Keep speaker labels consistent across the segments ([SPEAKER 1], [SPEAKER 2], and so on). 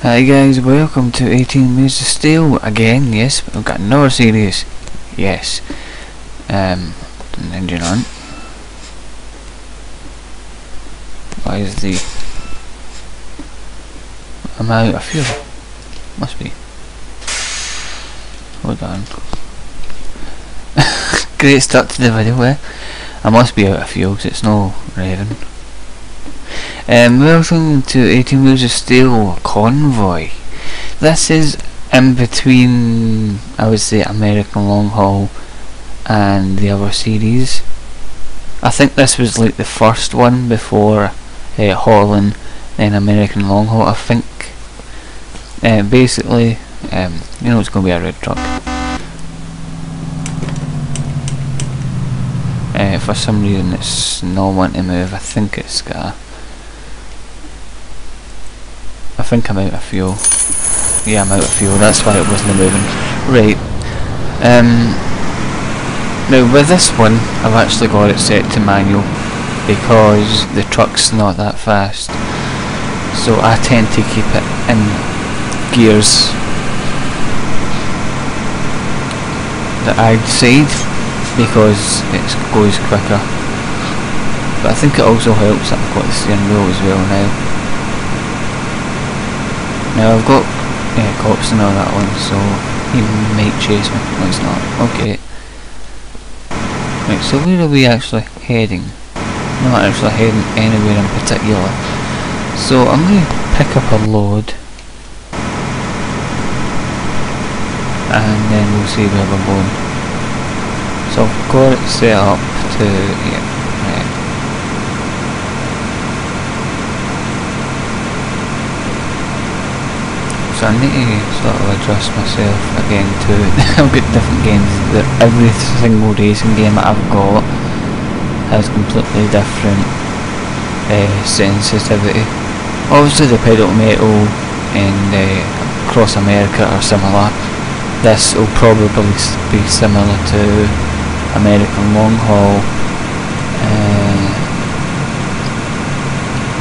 [SPEAKER 1] Hi guys, welcome to 18 Minutes of Steel again. Yes, we've got another series. Yes. Engine on. Why is the... I'm out of fuel. Must be. Hold on. Great start to the video, eh? I must be out of fuel because it's no revving. Welcome to 18 Wheels of Steel Convoy. This is in between, I would say, American Long Haul and the other series. I think this was like the first one before Holland, then American Long Haul. I think basically, you know, it's going to be a red truck. For some reason it's not wanting to move. I think it's got I think I'm out of fuel. Yeah, I'm out of fuel, that's why it wasn't moving. Right. Now with this one, I've actually got it set to manual because the truck's not that fast. So I tend to keep it in gears that I'd side because it goes quicker. But I think it also helps that I've got the steering wheel as well now. Now I've got cops and all that one, so he might chase me. No, it's not. Okay. Right, so where are we actually heading? Not actually heading anywhere in particular. So I'm going to pick up a load and then we'll see where we're going. So I've got it set up to, yeah, right. So I need to sort of adjust myself again to I've got different games. Every single racing game that I've got has completely different sensitivity. Obviously the pedal to metal and Cross America are similar. This will probably be similar to American Long Haul.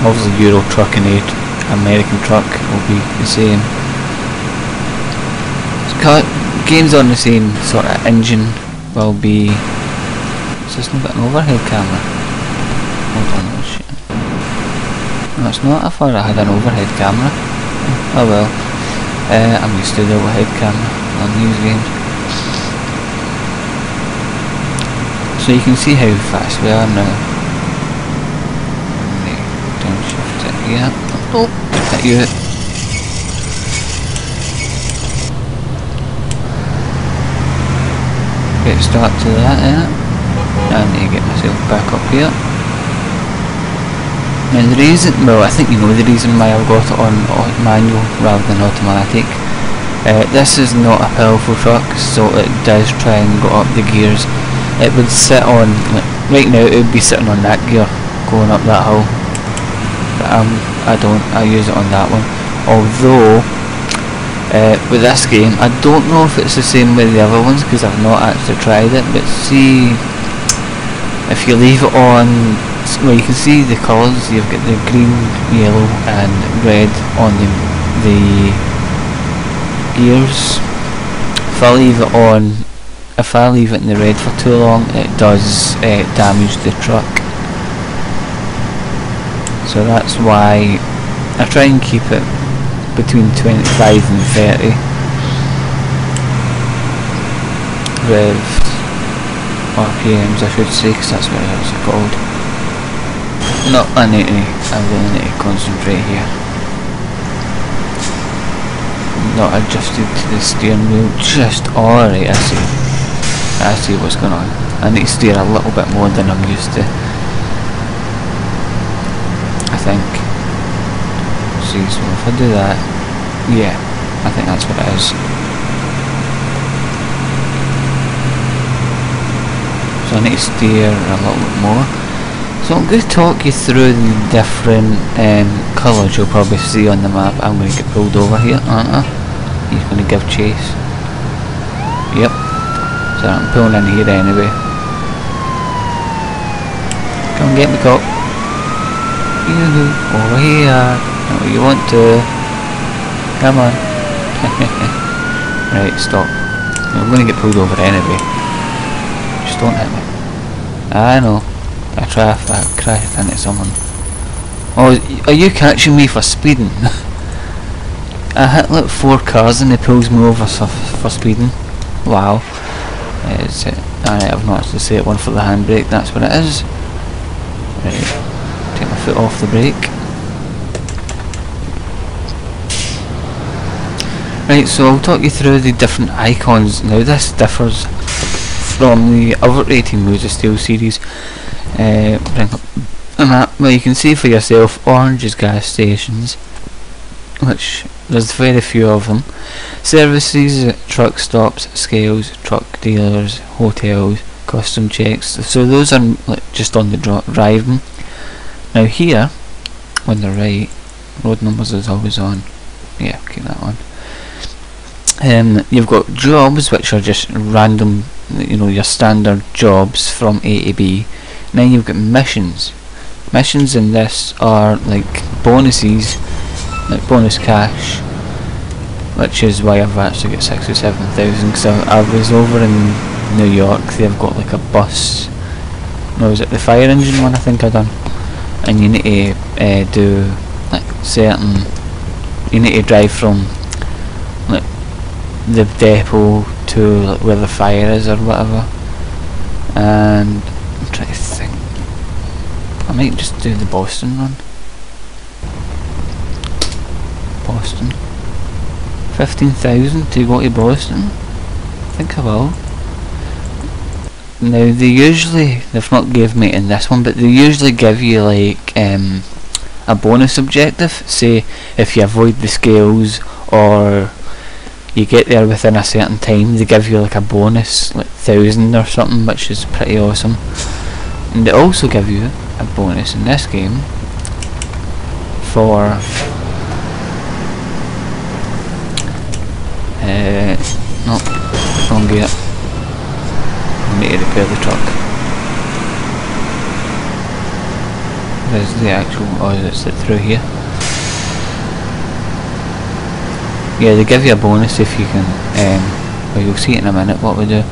[SPEAKER 1] Obviously Euro Truck and American Truck will be the same. Games on the same sort of engine will be... Is this not got an overhead camera? Hold on, oh shit. No, it's not. I thought I had an overhead camera. Oh well. I'm used to the overhead camera on these games. So you can see how fast we are now. Downshift it, yeah. Oh, hit you. Get start to that, yeah. I need to get myself back up here. Now the reason, well I think you know the reason why I've got it on manual rather than automatic. This is not a powerful truck, so it does try and go up the gears. It would sit on, right now it would be sitting on that gear, going up that hill. But I use it on that one. Although, with this game, I don't know if it's the same with the other ones because I've not actually tried it, but see, if you leave it on, well you can see the colours, you've got the green, yellow and red on the gears. If I leave it in the red for too long, it does damage the truck. So that's why I try and keep it between 25 and 30 revs, RPMs I should say, because that's what it's called. No, I really need to concentrate here. Not adjusted to the steering wheel just alright. I see what's going on. I need to steer a little bit more than I'm used to, I think. See, so if I do that, yeah, I think that's what it is. So I need to steer a little bit more. So I'm going to talk you through the different colours you'll probably see on the map. I'm going to get pulled over here, aren't I? He's going to give chase. Yep. So I'm pulling in here anyway. Come get me, cop. Yoo-hoo, over here. Not what you want to. Come on. Right, stop. I'm gonna get pulled over anyway. Just don't hit me. I know. I crashed into someone. Oh, are you catching me for speeding? I hit like 4 cars and he pulls me over for speeding. Wow. It's it. Alright, I've not actually set one for the handbrake, that's what it is. Right. Take my foot off the brake. Right, so I'll talk you through the different icons. Now this differs from the other 18 modes of Steel series. Bring up the map. Well, you can see for yourself, orange is gas stations, which there's very few of them. Services, truck stops, scales, truck dealers, hotels, custom checks. So those are like just on the driving. Now here, on the right, road numbers is always on. Yeah, keep that on. You've got jobs, which are just random, you know, your standard jobs from A to B. And then you've got missions. Missions in this are like bonuses, like bonus cash, which is why I've actually got 67,000. Because I was over in New York. They've got like a bus. No, was it the fire engine one? I think I done. And you need to do like certain. You need to drive from like the depot to like, where the fire is or whatever. And I'm trying to think. I might just do the Boston run. Boston. 15,000 to go to Boston. I think I will. Now they've not give me in this one, but they usually give you like a bonus objective. Say if you avoid the scales or you get there within a certain time, they give you like a bonus, like 1,000 or something, which is pretty awesome. And they also give you a bonus in this game for no, wrong gear. I need to repair the truck. There's the actual, oh, is it through here? Yeah, they give you a bonus if you can, well, you'll see it in a minute what we do.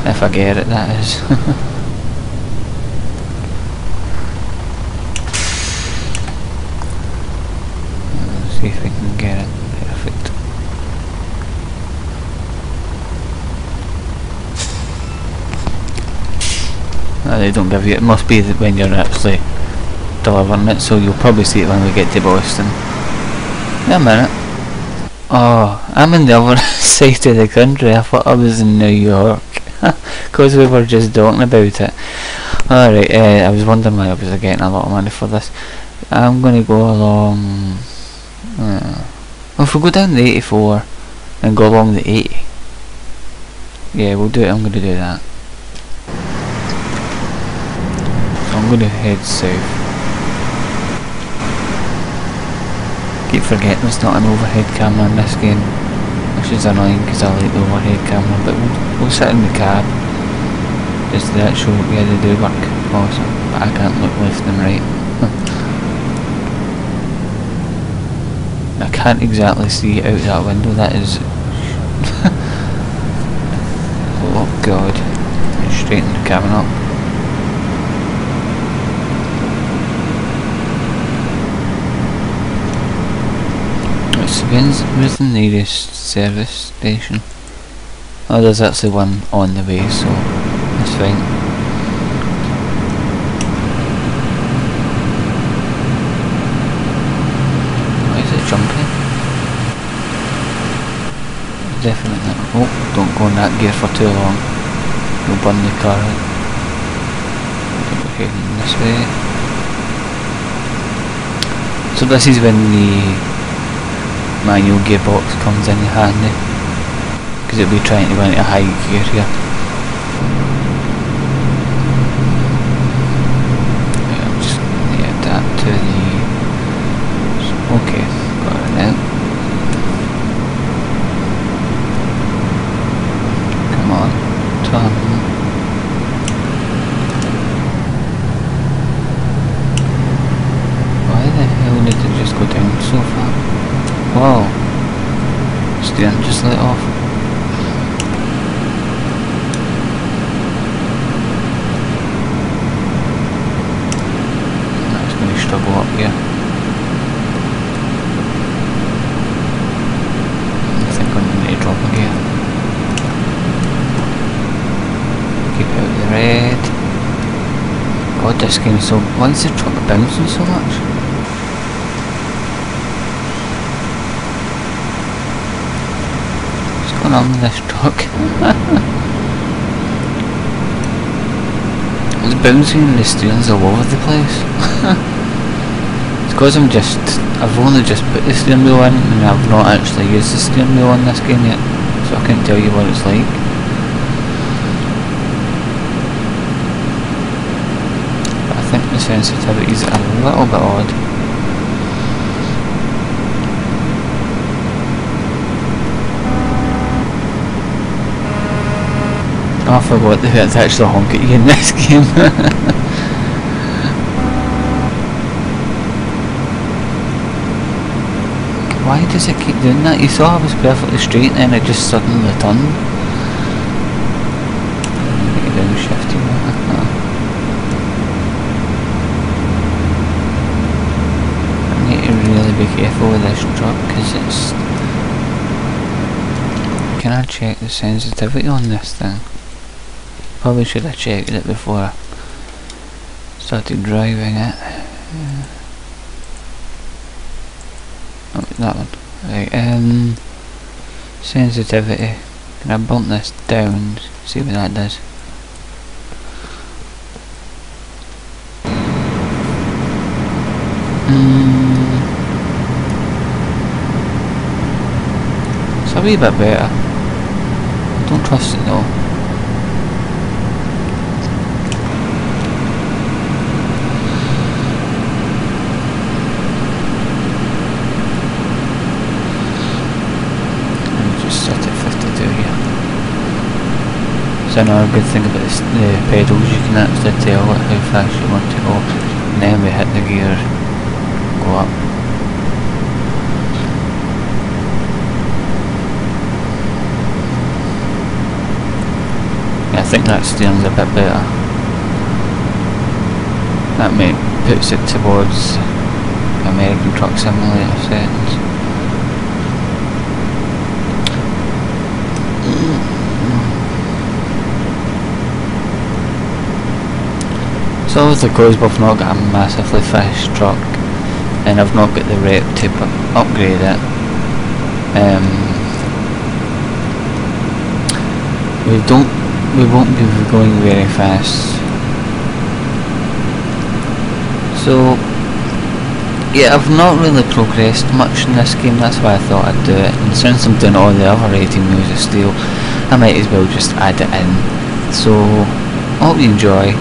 [SPEAKER 1] If I get it, that is. Let's see if we can get it. Perfect. They don't give you, it must be that when you're actually delivering it, so you'll probably see it when we get to Boston. Wait a minute. Oh, I'm in the other side of the country. I thought I was in New York. Because we were just talking about it. Alright, I was wondering why I was getting a lot of money for this. I'm going to go along... if we go down the 84 and go along the 80. Yeah, we'll do it. I'm going to do that. So I'm going to head south. Keep forgetting it's not an overhead camera in this game, which is annoying because I like the overhead camera, but we'll sit in the cab. Just the actual, yeah, they do work awesome, but I can't look left and right. I can't exactly see out that window, that is... oh god, straighten the cabin up. Where's the nearest service station? Oh, there's actually one on the way, so that's fine. Why is it jumping? Definitely not. Oh, don't go in that gear for too long. You'll burn the car out. We're heading this way. So this is when the manual gearbox comes in handy, because it'll be trying to go into high gear here. Yeah, I'm just going to adapt to the... okay, got it now. Come on, turn. Why the hell did it just Oh, steering just let off. That's going to struggle up here. I think I'm going to need to drop again. Keep out of the red. God, this game is so... Why is the truck bouncing so much? What's going on with this truck? It's bouncing and the steering's all over the place. It's because I've only just put the steering wheel in and I've not actually used the steering wheel in this game yet, so I can't tell you what it's like. But I think the sensitivities are a little bit odd. Oh, I forgot they had to actually honk at you in this game. Why does it keep doing that? You saw I was perfectly straight and then it just suddenly turned. Make it downshifty like that. I need to really be careful with this truck because it's... Can I check the sensitivity on this thing? Probably should have checked it before I started driving it. Oh, that one. Right, sensitivity. Can I bump this down? See what that does. It's a wee bit better. I don't trust it though. So another good thing about the pedals, you can actually tell how fast you want to go, and then we hit the gear, go up. Yeah, I think that steering's a bit better. That puts it towards American Truck Simulator settings. So obviously because we've not got a massively fast truck and I've not got the rep to upgrade it, we won't be going very fast. So yeah, I've not really progressed much in this game, that's why I thought I'd do it, and since I'm doing all the other 18 Wheels of Steel, I might as well just add it in. So hope you enjoy.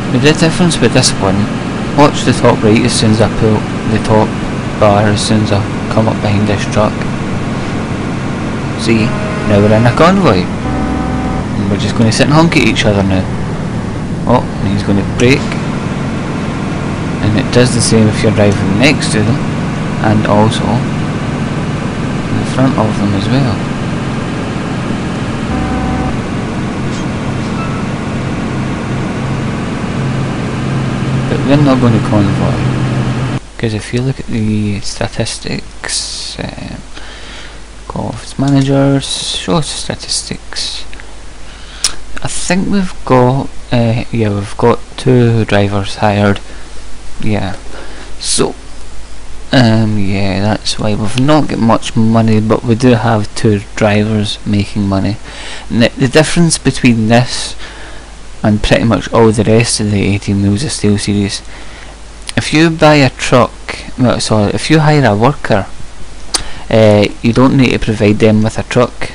[SPEAKER 1] The difference with this one, watch the top right as soon as I pull the top bar, as soon as I come up behind this truck. See, now we're in a convoy. And we're just going to sit and honk at each other now. Oh, and he's going to brake. And it does the same if you're driving next to them, and also in front of them as well. But we're not going to convoy, because if you look at the statistics, Call Office Managers, show statistics, I think we've got, yeah, we've got 2 drivers hired, yeah, so, yeah, that's why we've not got much money, but we do have 2 drivers making money. And the difference between this and pretty much all the rest of the 18 Wheels of Steel series, if you buy a truck, well, sorry, if you hire a worker, you don't need to provide them with a truck.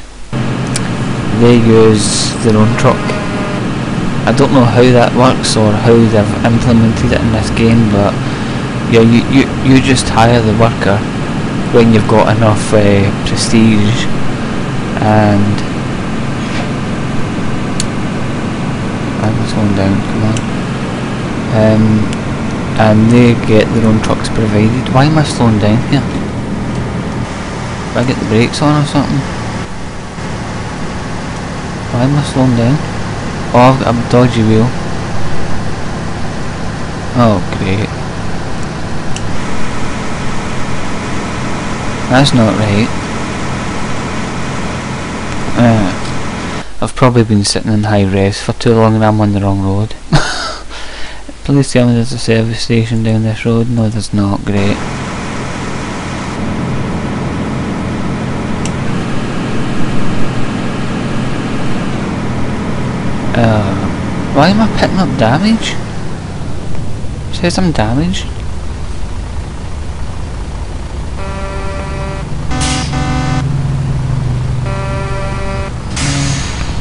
[SPEAKER 1] They use their own truck. I don't know how that works or how they've implemented it in this game, but yeah, you just hire the worker when you've got enough prestige, and I'm slowing down, come on. And they get their own trucks provided. Why am I slowing down here? Do I get the brakes on or something? Why am I slowing down? Oh, I've got a dodgy wheel. Oh, great. That's not right. I've probably been sitting in high revs for too long and I'm on the wrong road. Please tell me there's a service station down this road. No, there's not. Great. Why am I picking up damage? It says I'm damaged.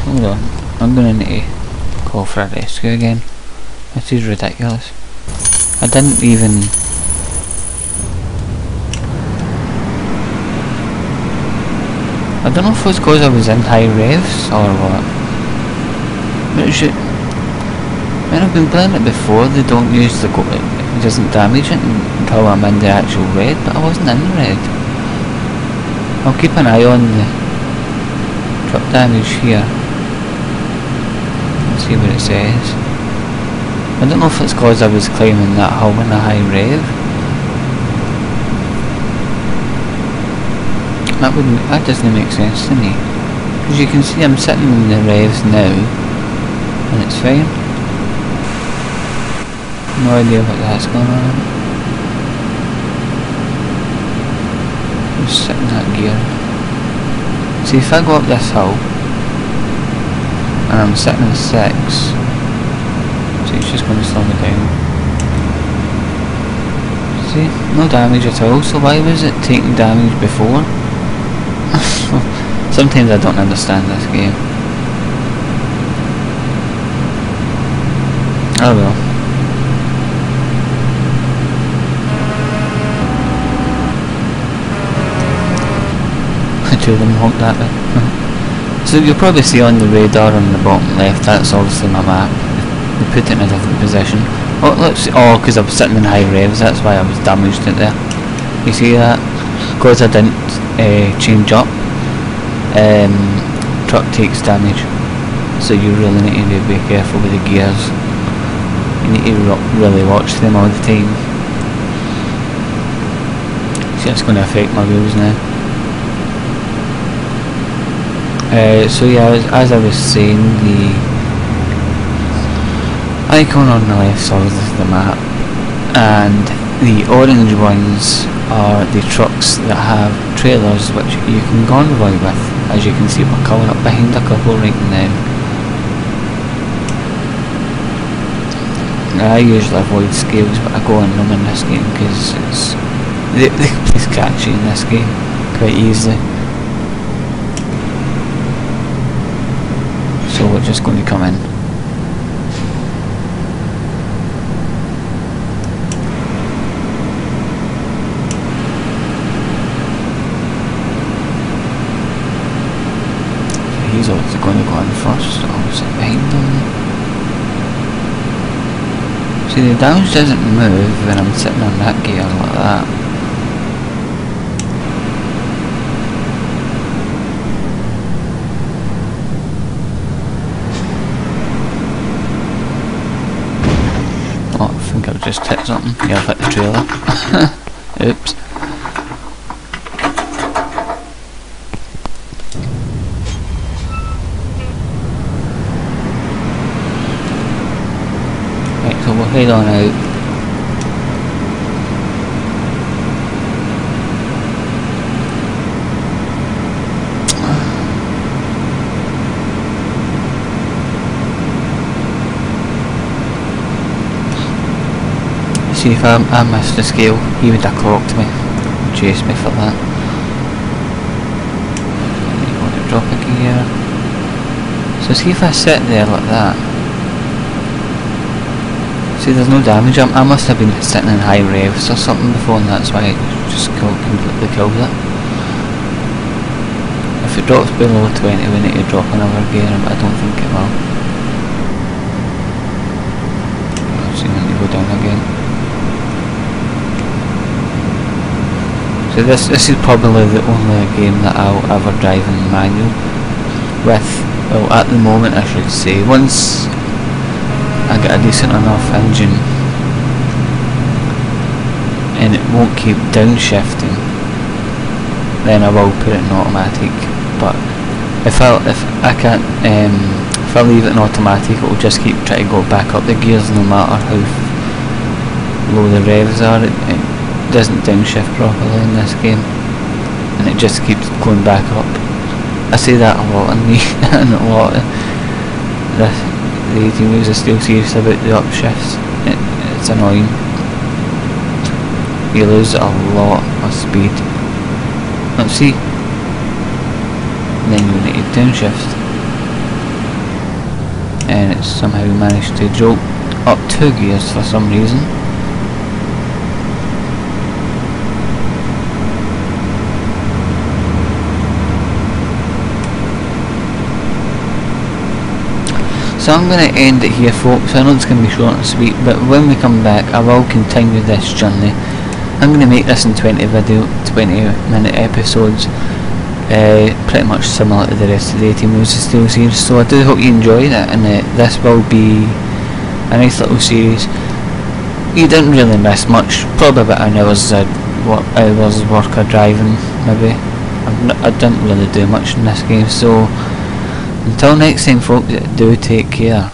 [SPEAKER 1] Hold on, I'm gonna need to call for a rescue again. This is ridiculous. I didn't even... I don't know if it was because I was in high revs or what. But it should... When I've been playing it before, they don't use the it doesn't damage it until I'm in the actual red, but I wasn't in the red. I'll keep an eye on the truck damage here. Let's see what it says. I don't know if it's because I was climbing that hill in a high rev. That doesn't make sense to me. Because you can see I'm sitting in the revs now, and it's fine. No idea what that's going on. Just sitting in that gear. See, if I go up this hill and I'm sitting in 6, so it's just going to slow me down. See, no damage at all. So why was it taking damage before? Sometimes I don't understand this game. Oh well. Two of them honked at me. So you'll probably see on the radar on the bottom left, that's obviously my map. They put it in a different position. Oh, let's see. Oh, because I was sitting in high revs, that's why I was damaged it there. You see that? Because I didn't change up, truck takes damage. So you really need to be careful with the gears. You need to really watch them all the time. See, it's going to affect my wheels now. So yeah, as I was saying, the icon on the left side of the map, and the orange ones are the trucks that have trailers which you can convoy with. As you can see, we're coming up behind a couple right now. I usually avoid scales, but I go on them in this game because they can catch you in this game quite easily. So we're just going to come in. So he's obviously going to go in first, so I'll sit behind him. See, the damage doesn't move when I'm sitting on that gear like that. I think I've just hit something. Yeah, I've hit the trailer. Oops. Right, so we'll head on out. See, if I missed the scale, he would have clocked me, chased me for that. You want to drop a gear. So see if I sit there like that. See, there's no damage. I must have been sitting in high revs or something before, and that's why it just completely killed it. If it drops below 20, we need to drop another gear, but I don't think it will. See, we need to go down again. So this is probably the only game that I'll ever drive in manual with. Well, at the moment I should say. Once I get a decent enough engine and it won't keep downshifting, then I will put it in automatic. But if I can't, if I leave it in automatic, it will just keep trying to go back up the gears no matter how low the revs are. It doesn't downshift properly in this game, and it just keeps going back up. I say that a lot in and a lot of the 18 wheels are still serious about the upshifts. It's annoying. You lose a lot of speed. Let's see. Then you need to downshift, and it's somehow managed to drop up 2 gears for some reason. So I'm going to end it here, folks. I know it's going to be short and sweet, but when we come back I will continue this journey. I'm going to make this in 20 minute episodes, pretty much similar to the rest of the 18 Wheels of Steel series. So I do hope you enjoyed it, and this will be a nice little series. You didn't really miss much, probably about an hour's work of driving maybe. I didn't really do much in this game, so until next time, folks, do take care,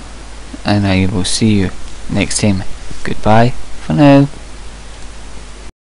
[SPEAKER 1] and I will see you next time. Goodbye for now.